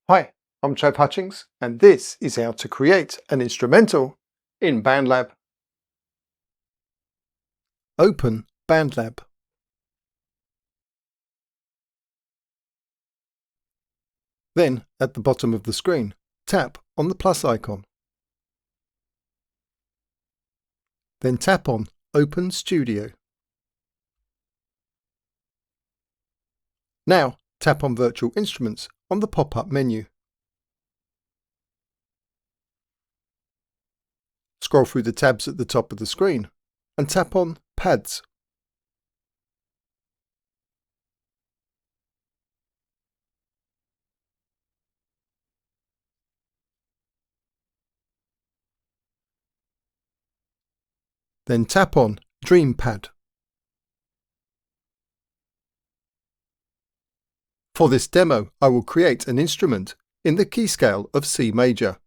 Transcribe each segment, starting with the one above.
Hi, I'm Trev Hutchings, and this is how to create an instrumental in Bandlab. Open Bandlab. Then, at the bottom of the screen, tap on the plus icon. Then tap on Open Studio. Now, tap on Virtual Instruments on the pop-up menu. Scroll through the tabs at the top of the screen and tap on Pads. Then tap on Dream Pad. For this demo, I will create an instrument in the key scale of C major,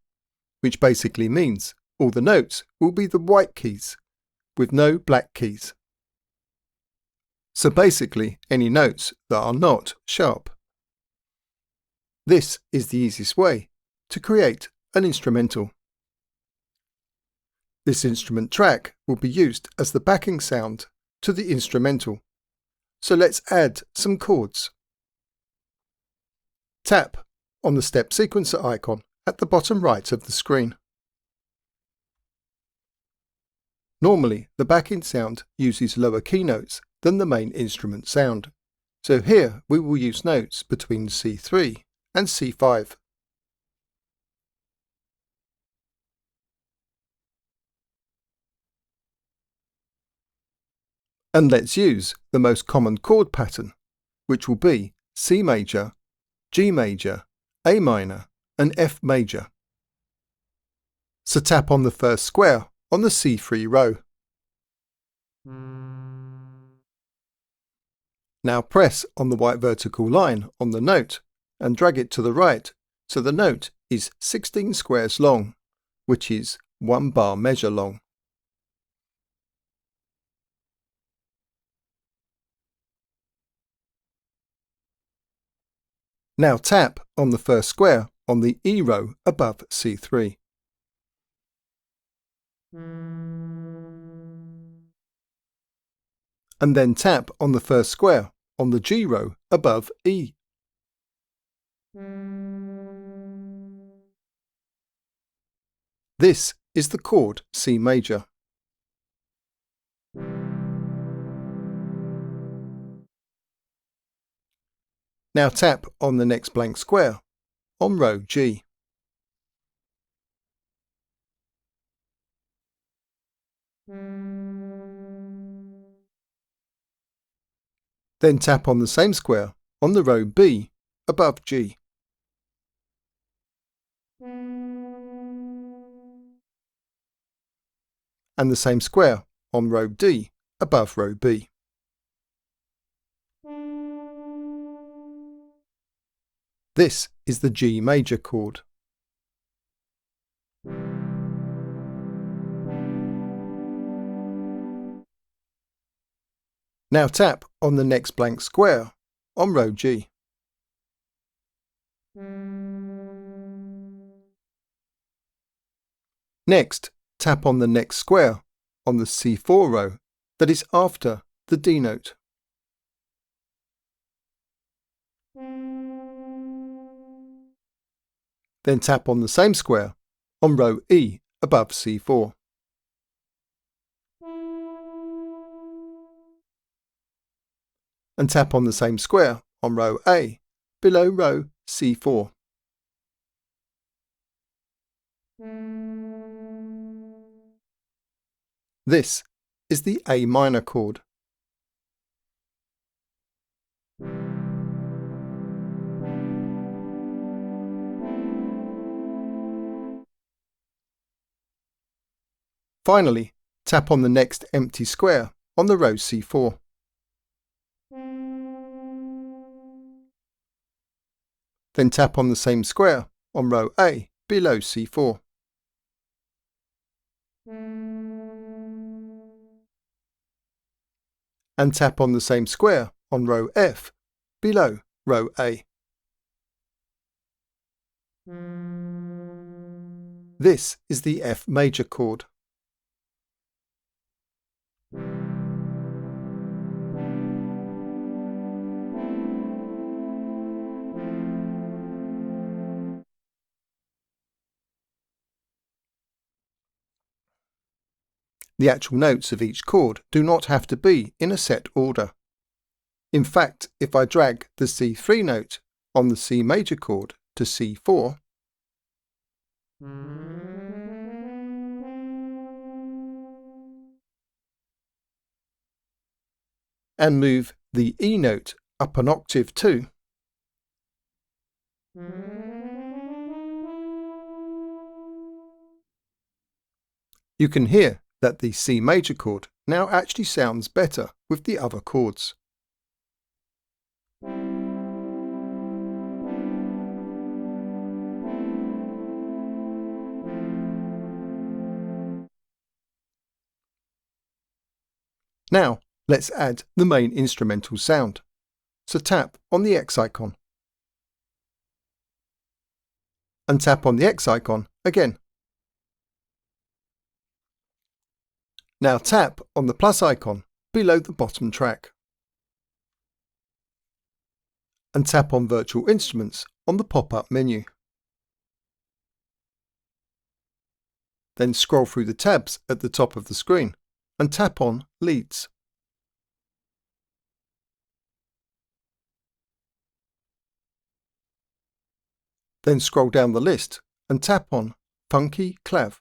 which basically means all the notes will be the white keys, with no black keys. So basically, any notes that are not sharp. This is the easiest way to create an instrumental. This instrument track will be used as the backing sound to the instrumental. So let's add some chords. Tap on the step sequencer icon at the bottom right of the screen. Normally, the backing sound uses lower key notes than the main instrument sound, so here we will use notes between C3 and C5. And let's use the most common chord pattern, which will be C major, G major, A minor, and F major. So tap on the first square on the C3 row. Now press on the white vertical line on the note and drag it to the right so the note is 16 squares long, which is 1 bar measure long. Now tap on the first square on the E row above C3. And then tap on the first square on the G row above E. This is the chord C major. Now tap on the next blank square on row G. Then tap on the same square on the row B above G. And the same square on row D above row B. This is the G major chord. Now tap on the next blank square on row G. Next, tap on the next square on the C4 row that is after the D note. Then tap on the same square on row E above C4. And tap on the same square on row A below row C4. This is the A minor chord. Finally, tap on the next empty square on the row C4. Then tap on the same square on row A below C4. And tap on the same square on row F below row A. This is the F major chord. The actual notes of each chord do not have to be in a set order. In fact, if I drag the C3 note on the C major chord to C4, and move the E note up an octave too, you can hear that the C major chord now actually sounds better with the other chords. Now, let's add the main instrumental sound. So tap on the X icon. And tap on the X icon again. Now tap on the plus icon below the bottom track. And tap on Virtual Instruments on the pop-up menu. Then scroll through the tabs at the top of the screen and tap on Leads. Then scroll down the list and tap on Funky Clav.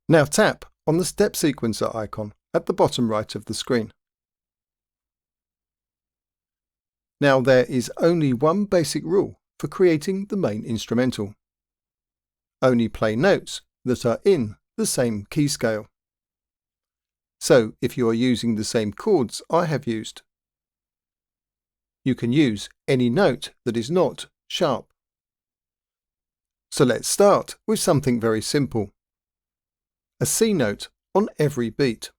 Now tap on the step sequencer icon at the bottom right of the screen. Now there is only one basic rule for creating the main instrumental. Only play notes that are in the same key scale. So if you are using the same chords I have used, you can use any note that is not sharp. So let's start with something very simple. A C note on every beat.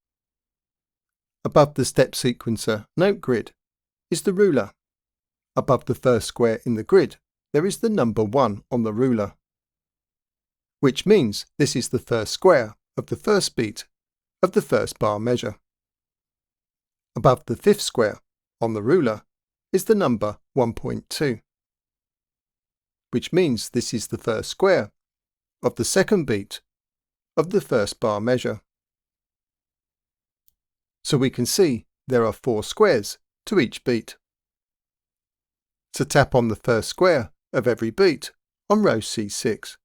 Above the step sequencer note grid is the ruler. Above the first square in the grid, there is the number 1 on the ruler, which means this is the first square of the first beat of the first bar measure. Above the fifth square on the ruler is the number 1.2, which means this is the first square of the second beat of the first bar measure. So we can see there are 4 squares to each beat. So tap on the first square of every beat on row C6.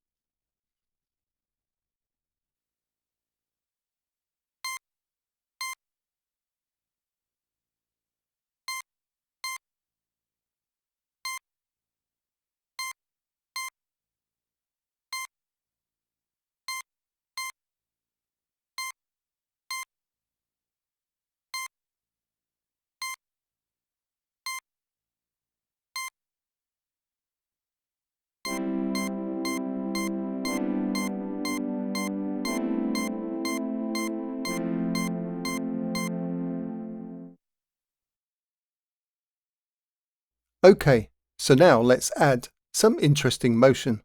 OK, so now let's add some interesting motion.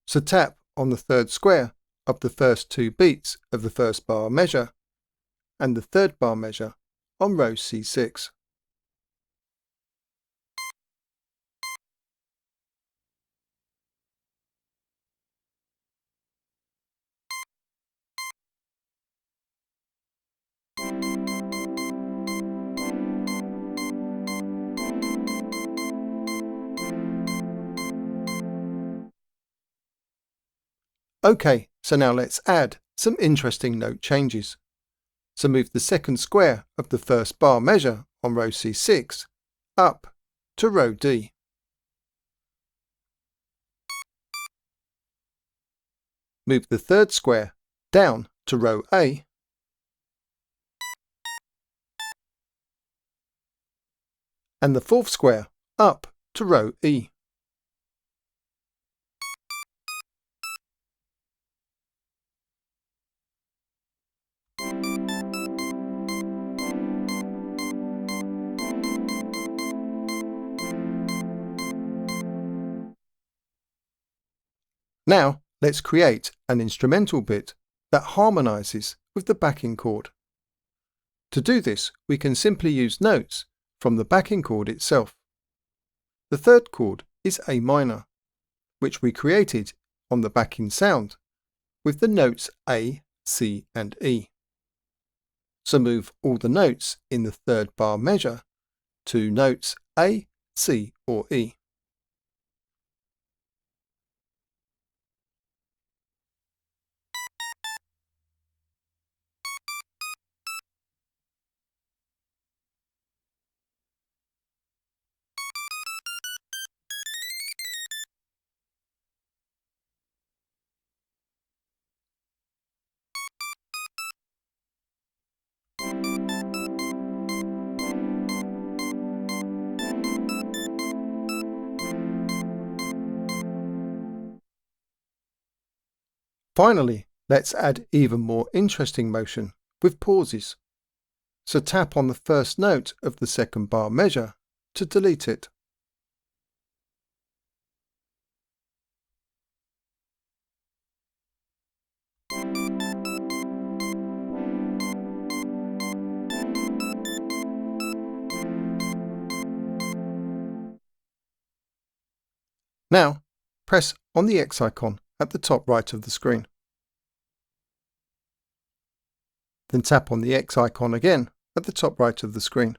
So tap on the third square of the first 2 beats of the first bar measure and the third bar measure on row C6. OK, so now let's add some interesting note changes. So move the second square of the first bar measure on row C6 up to row D. Move the third square down to row A. And the fourth square up to row E. Now let's create an instrumental bit that harmonizes with the backing chord. To do this, we can simply use notes from the backing chord itself. The third chord is A minor, which we created on the backing sound with the notes A, C and E. So move all the notes in the third bar measure to notes A, C or E. Finally, let's add even more interesting motion with pauses. So tap on the first note of the second bar measure to delete it. Now, press on the X icon at the top right of the screen. Then tap on the X icon again at the top right of the screen.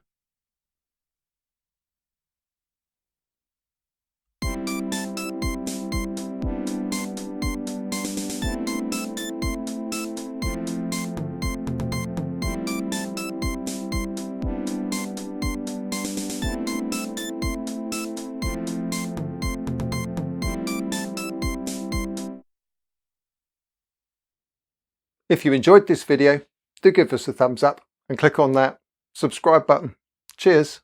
If you enjoyed this video, do give us a thumbs up and click on that subscribe button. Cheers!